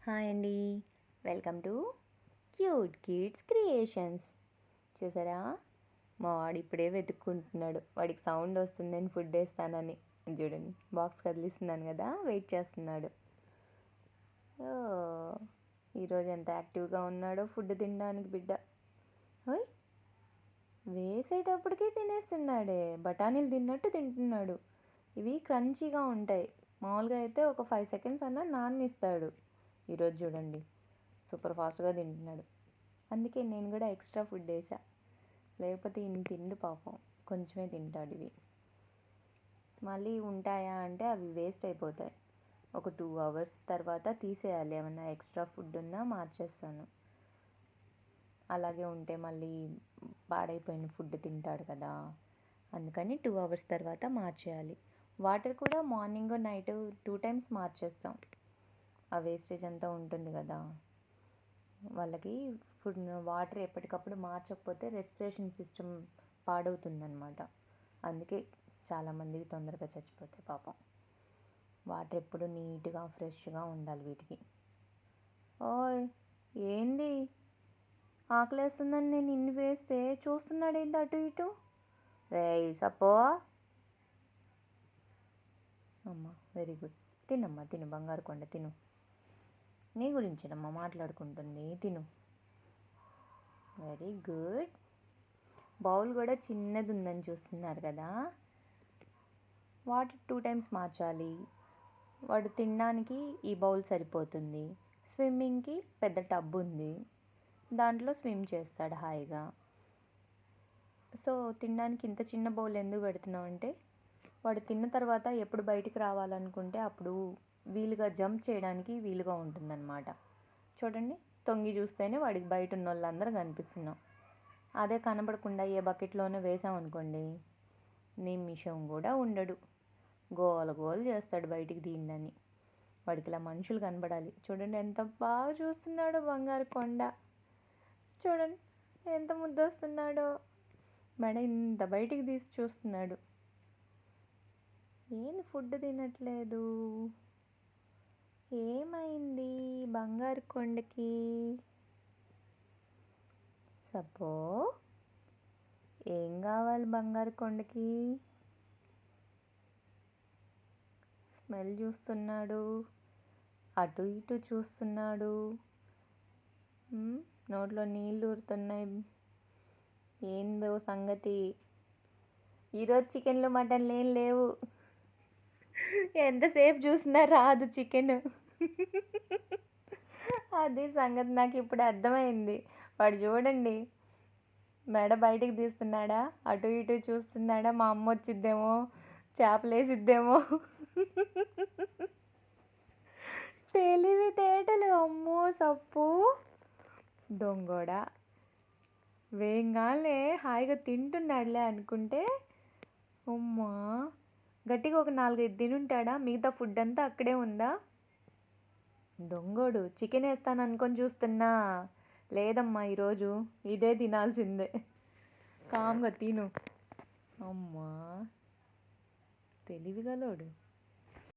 Hi అండి. Welcome to cute kids creations. చూసారా, మా వాడు ఇప్పుడే వెతుక్కుంటున్నాడు. వాడికి సౌండ్ వస్తుంది, నేను ఫుడ్ వేస్తానని. చూడండి, బాక్స్ కదిలిస్తున్నాను కదా, వెయిట్ చేస్తున్నాడు. ఈరోజు ఎంత యాక్టివ్గా ఉన్నాడో ఫుడ్ తినడానికి బిడ్డ. ఓయ్, వేసేటప్పటికే తినేస్తున్నాడే, బఠానీలు తిన్నట్టు తింటున్నాడు. ఇవి క్రంచీగా ఉంటాయి. మామూలుగా అయితే ఒక 5 సెకండ్స్ అన్నా నాననిస్తాడు. ఈరోజు చూడండి, సూపర్ ఫాస్ట్గా తింటున్నాడు. అందుకే నేను కూడా ఎక్స్ట్రా ఫుడ్ వేసా, లేకపోతే ఇన్ని తిండు పాపం, కొంచెమే తింటాడు. ఇవి మళ్ళీ ఉంటాయా అంటే అవి వేస్ట్ అయిపోతాయి. ఒక 2 అవర్స్ తర్వాత తీసేయాలి. ఏమన్నా ఎక్స్ట్రా ఫుడ్ ఉన్నా మార్చేస్తాను. అలాగే ఉంటే మళ్ళీ పాడైపోయిన ఫుడ్ తింటాడు కదా, అందుకని 2 అవర్స్ తర్వాత మార్చేయాలి. వాటర్ కూడా మార్నింగ్ నైట్ 2 టైమ్స్ మార్చేస్తాం. ఆ వేస్టేజ్ అంతా ఉంటుంది కదా, వాళ్ళకి ఫుడ్ వాటర్ ఎప్పటికప్పుడు మార్చకపోతే రెస్పిరేషన్ సిస్టమ్ పాడవుతుందన్నమాట. అందుకే చాలామందికి తొందరగా చచ్చిపోతాయి పాపం. వాటర్ ఎప్పుడు నీట్గా ఫ్రెష్గా ఉండాలి వీటికి. ఓయ్, ఏంది ఆకలేస్తుందని నేను ఇన్ని వేస్తే చూస్తున్నాడు ఏంటి అటు ఇటు. రేయ్ సపో, అమ్మా వెరీ గుడ్. తినమ్మా, తిను బంగారు కొండ, తిను. నీ గురించేనమ్మా మాట్లాడుకుంటుంది, తిను. Very good. బౌల్ కూడా చిన్నది ఉందని చూస్తున్నారు కదా, వాటర్ 2 టైమ్స్ మార్చాలి. వాడు తినడానికి ఈ బౌల్ సరిపోతుంది. స్విమ్మింగ్కి పెద్ద టబ్ ఉంది, దాంట్లో స్విమ్ చేస్తాడు హాయిగా. సో తినడానికి ఇంత చిన్న బౌల్ ఎందుకు పెడుతున్నావు అంటే, వాడు తిన్న తర్వాత ఎప్పుడు బయటికి రావాలనుకుంటే అప్పుడు వీలుగా జంప్ చేయడానికి వీలుగా ఉంటుందన్నమాట. చూడండి, తొంగి చూస్తేనే వాడికి బయట ఉన్న వాళ్ళందరూ కనిపిస్తున్నాం. అదే కనబడకుండా ఏ బకెట్లోనే వేసామనుకోండి, నిమిషం కూడా ఉండడు, గోల గోల చేస్తాడు బయటికి తీయండి. వాడికి ఇలా మనుషులు కనబడాలి. చూడండి ఎంత బాగా చూస్తున్నాడో బంగారు కొండ. చూడండి ఎంత ముద్దొస్తున్నాడో, మెడ ఇంత బయటికి తీసి చూస్తున్నాడు. ఏంది ఫుడ్ తినట్లేదు, ఏమైంది బంగారు కొండకి? సపో, ఏం కావాలి బంగారు కొండకి? స్మెల్ చూస్తున్నాడు, అటు ఇటు చూస్తున్నాడు, నోట్లో నీళ్ళు ఊరుతున్నాయి. ఏందో సంగతి. ఈరోజు చికెన్లు మటన్లు ఏం లేవు. ఎంతసేపు చూసినా రాదు చికెన్. అది సంగతి నాకు ఇప్పుడు అర్థమైంది. వాడు చూడండి, మెడ బయటికి తీస్తున్నాడా, అటు ఇటు చూస్తున్నాడా, మా అమ్మ వచ్చిద్దేమో చేపలేసిద్దేమో. తెలివితేటలు, అమ్మో సప్పు దొంగోడా. వేయంగానే హాయిగా తింటున్నాడులే అనుకుంటే, అమ్మా గట్టిగా ఒక 4-5 తినుంటాడా, మిగతా ఫుడ్ అంతా అక్కడే ఉందా. దొంగోడు. చికెన్ వేస్తాను అనుకొని చూస్తున్నా, లేదమ్మా ఈరోజు ఇదే తినాల్సిందే. కామ్గా తిను. అమ్మా తెలివిగలోడు.